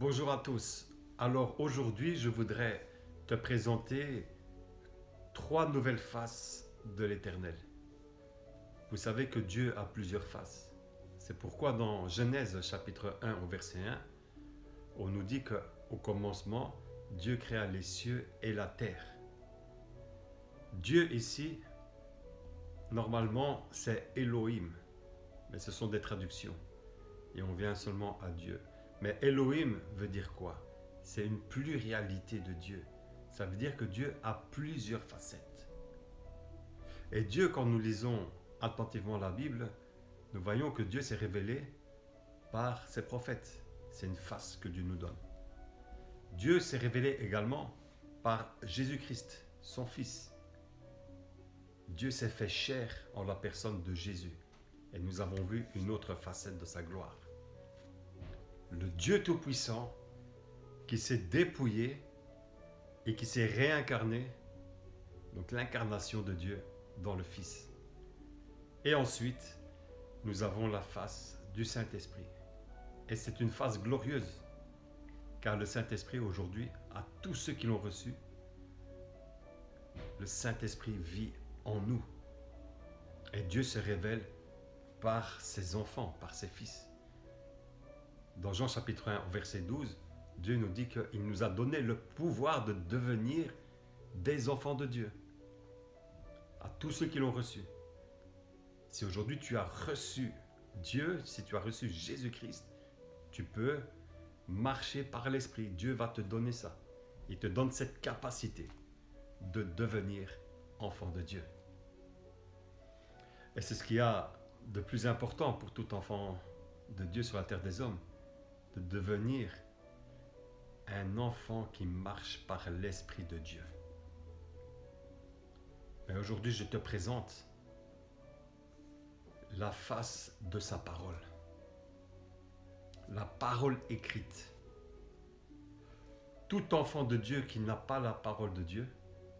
Bonjour à tous. Alors aujourd'hui, je voudrais te présenter trois nouvelles faces de l'Éternel. Vous savez que Dieu a plusieurs faces. C'est pourquoi dans Genèse chapitre 1 au verset 1, on nous dit qu'au commencement, Dieu créa les cieux et la terre. Dieu ici, normalement, c'est Elohim, mais ce sont des traductions. Et on vient seulement à Dieu. Mais Elohim veut dire quoi? C'est une pluralité de Dieu. Ça veut dire que Dieu a plusieurs facettes. Et Dieu, quand nous lisons attentivement la Bible, nous voyons que Dieu s'est révélé par ses prophètes. C'est une face que Dieu nous donne. Dieu s'est révélé également par Jésus-Christ, son Fils. Dieu s'est fait chair en la personne de Jésus. Et nous avons vu une autre facette de sa gloire. Le Dieu Tout-Puissant qui s'est dépouillé et qui s'est réincarné, donc l'incarnation de Dieu dans le Fils. Et ensuite, nous avons la face du Saint-Esprit. Et c'est une face glorieuse, car le Saint-Esprit aujourd'hui, à tous ceux qui l'ont reçu, le Saint-Esprit vit en nous. Et Dieu se révèle par ses enfants, par ses fils. Dans Jean chapitre 1, verset 12, Dieu nous dit qu'il nous a donné le pouvoir de devenir des enfants de Dieu. À tous ceux qui l'ont reçu. Si aujourd'hui tu as reçu Dieu, si tu as reçu Jésus-Christ, tu peux marcher par l'Esprit. Dieu va te donner ça. Il te donne cette capacité de devenir enfant de Dieu. Et c'est ce qu'il y a de plus important pour tout enfant de Dieu sur la terre des hommes, de devenir un enfant qui marche par l'Esprit de Dieu. Mais aujourd'hui, je te présente la face de sa parole. La parole écrite. Tout enfant de Dieu qui n'a pas la parole de Dieu,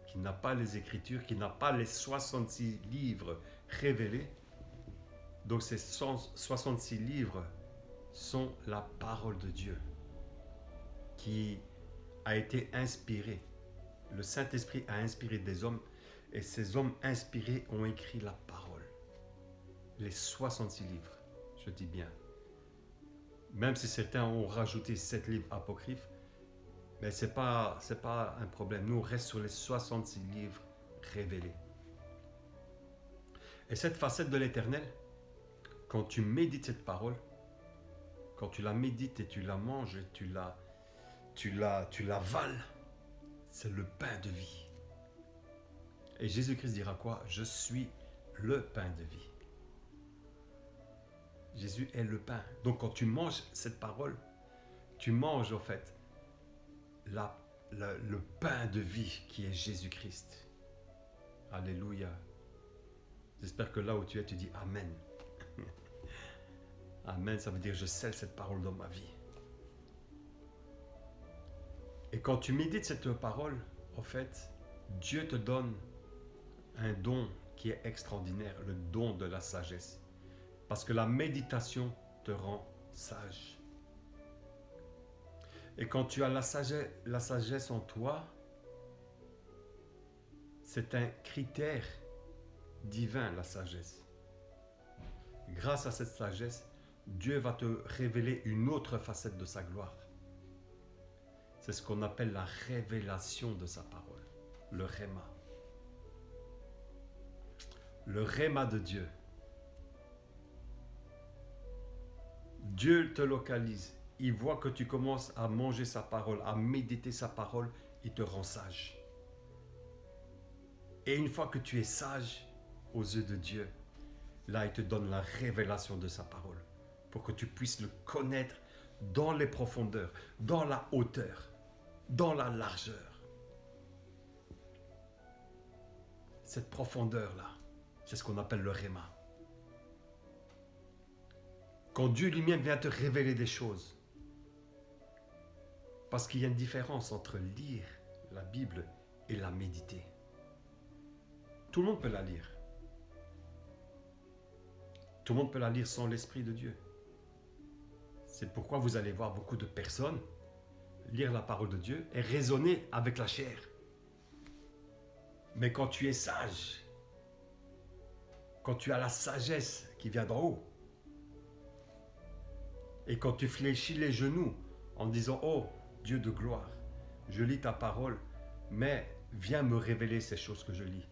qui n'a pas les Écritures, qui n'a pas les 66 livres révélés, donc ces 66 livres sont la parole de Dieu qui a été inspirée. Le Saint-Esprit a inspiré des hommes et ces hommes inspirés ont écrit la parole. Les 66 livres, je dis bien. Même si certains ont rajouté 7 livres apocryphes, mais ce n'est pas un problème. Nous, on reste sur les 66 livres révélés. Et cette facette de l'Éternel, quand tu médites cette parole, quand tu la médites et tu la manges et tu l'avales, c'est le pain de vie. Et Jésus-Christ dira quoi? Je suis le pain de vie. Jésus est le pain. Donc quand tu manges cette parole, tu manges en fait le pain de vie qui est Jésus-Christ. Alléluia. J'espère que là où tu es, tu dis Amen. Amen, ça veut dire je scelle cette parole dans ma vie. Et quand tu médites cette parole, en fait, Dieu te donne un don qui est extraordinaire, le don de la sagesse. Parce que la méditation te rend sage. Et quand tu as la sagesse en toi, c'est un critère divin, la sagesse. Grâce à cette sagesse, Dieu va te révéler une autre facette de sa gloire. C'est ce qu'on appelle la révélation de sa parole, le Réma. Le Réma de Dieu. Dieu te localise. Il voit que tu commences à manger sa parole, à méditer sa parole, il te rend sage. Et une fois que tu es sage aux yeux de Dieu, là il te donne la révélation de sa parole pour que tu puisses le connaître dans les profondeurs, dans la hauteur, dans la largeur. Cette profondeur-là, c'est ce qu'on appelle le Réma. Quand Dieu lui-même vient te révéler des choses, parce qu'il y a une différence entre lire la Bible et la méditer. Tout le monde peut la lire. Tout le monde peut la lire sans l'Esprit de Dieu. C'est pourquoi vous allez voir beaucoup de personnes lire la parole de Dieu et raisonner avec la chair. Mais quand tu es sage, quand tu as la sagesse qui vient d'en haut, et quand tu fléchis les genoux en disant « Oh, Dieu de gloire, je lis ta parole, mais viens me révéler ces choses que je lis. »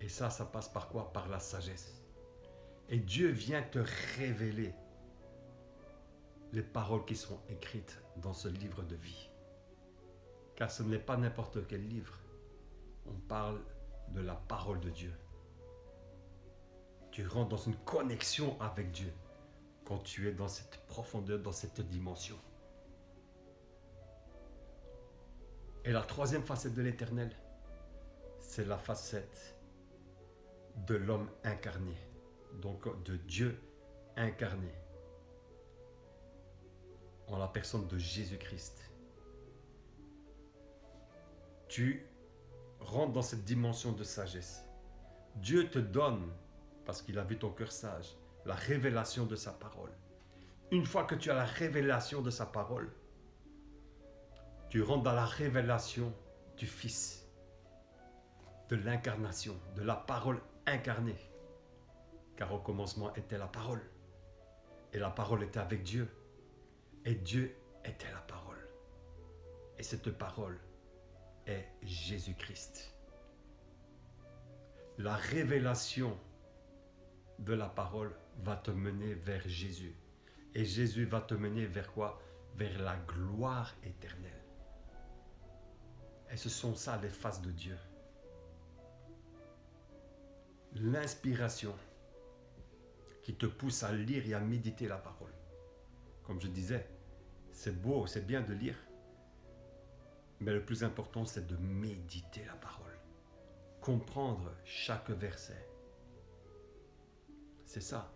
Et ça passe par quoi? Par la sagesse. Et Dieu vient te révéler les paroles qui sont écrites dans ce livre de vie. Car ce n'est pas n'importe quel livre. On parle de la parole de Dieu. Tu rentres dans une connexion avec Dieu quand tu es dans cette profondeur, dans cette dimension. Et la troisième facette de l'Éternel, c'est la facette de l'homme incarné, donc de Dieu incarné, en la personne de Jésus-Christ. Tu rentres dans cette dimension de sagesse. Dieu te donne, parce qu'il a vu ton cœur sage, la révélation de sa parole. Une fois que tu as la révélation de sa parole, tu rentres dans la révélation du Fils, de l'incarnation, de la parole incarnée. Car au commencement était la parole, et la parole était avec Dieu, et Dieu était la parole. Et cette parole est Jésus-Christ. La révélation de la parole va te mener vers Jésus. Et Jésus va te mener vers quoi? Vers la gloire éternelle. Et ce sont ça les faces de Dieu. L'inspiration qui te pousse à lire et à méditer la parole. Comme je disais, c'est beau, c'est bien de lire, mais le plus important, c'est de méditer la parole. Comprendre chaque verset. C'est ça.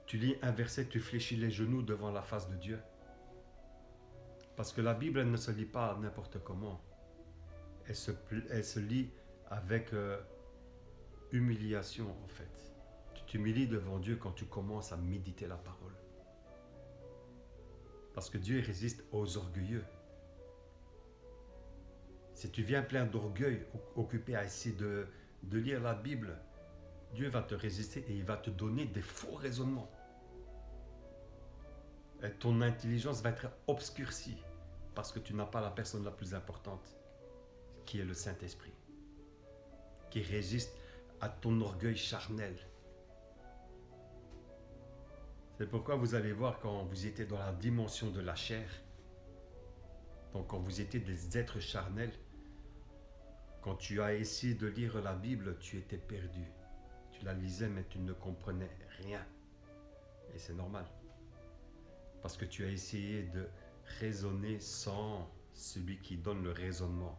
Tu lis un verset, tu fléchis les genoux devant la face de Dieu. Parce que la Bible, elle ne se lit pas n'importe comment. Elle se lit avec humiliation, en fait. Tu t'humilies devant Dieu quand tu commences à méditer la parole. Parce que Dieu résiste aux orgueilleux. Si tu viens plein d'orgueil, occupé à essayer de lire la Bible, Dieu va te résister et il va te donner des faux raisonnements. Et ton intelligence va être obscurcie parce que tu n'as pas la personne la plus importante, qui est le Saint-Esprit, qui résiste à ton orgueil charnel. C'est pourquoi vous allez voir quand vous étiez dans la dimension de la chair, donc quand vous étiez des êtres charnels, quand tu as essayé de lire la Bible, tu étais perdu. Tu la lisais mais tu ne comprenais rien. Et c'est normal. Parce que tu as essayé de raisonner sans celui qui donne le raisonnement,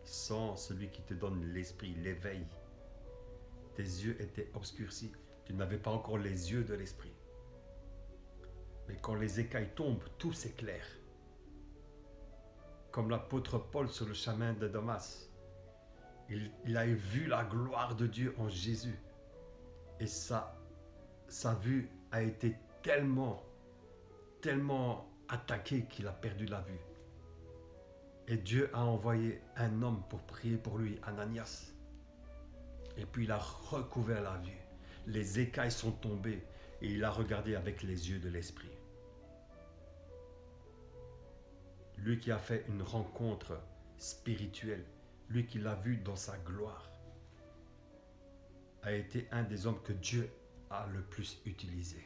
sans celui qui te donne l'esprit, l'éveil. Tes yeux étaient obscurcis. Tu n'avais pas encore les yeux de l'esprit. Mais quand les écailles tombent, tout s'éclaire. Comme l'apôtre Paul sur le chemin de Damas. Il a vu la gloire de Dieu en Jésus. Et sa vue a été tellement attaquée qu'il a perdu la vue. Et Dieu a envoyé un homme pour prier pour lui, Ananias. Et puis il a recouvert la vue. Les écailles sont tombées et il a regardé avec les yeux de l'esprit. Lui qui a fait une rencontre spirituelle, lui qui l'a vu dans sa gloire, a été un des hommes que Dieu a le plus utilisé.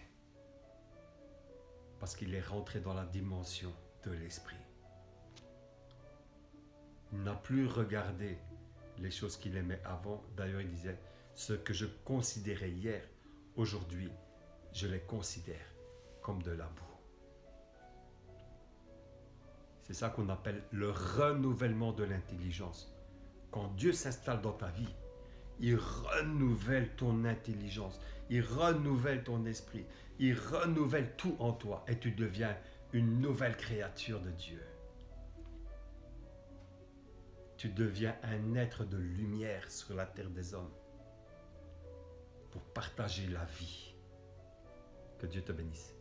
Parce qu'il est rentré dans la dimension de l'esprit. Il n'a plus regardé les choses qu'il aimait avant. D'ailleurs, il disait, ce que je considérais hier, aujourd'hui, je les considère comme de la boue. C'est ça qu'on appelle le renouvellement de l'intelligence. Quand Dieu s'installe dans ta vie, il renouvelle ton intelligence, il renouvelle ton esprit, il renouvelle tout en toi et tu deviens une nouvelle créature de Dieu. Tu deviens un être de lumière sur la terre des hommes pour partager la vie. Que Dieu te bénisse.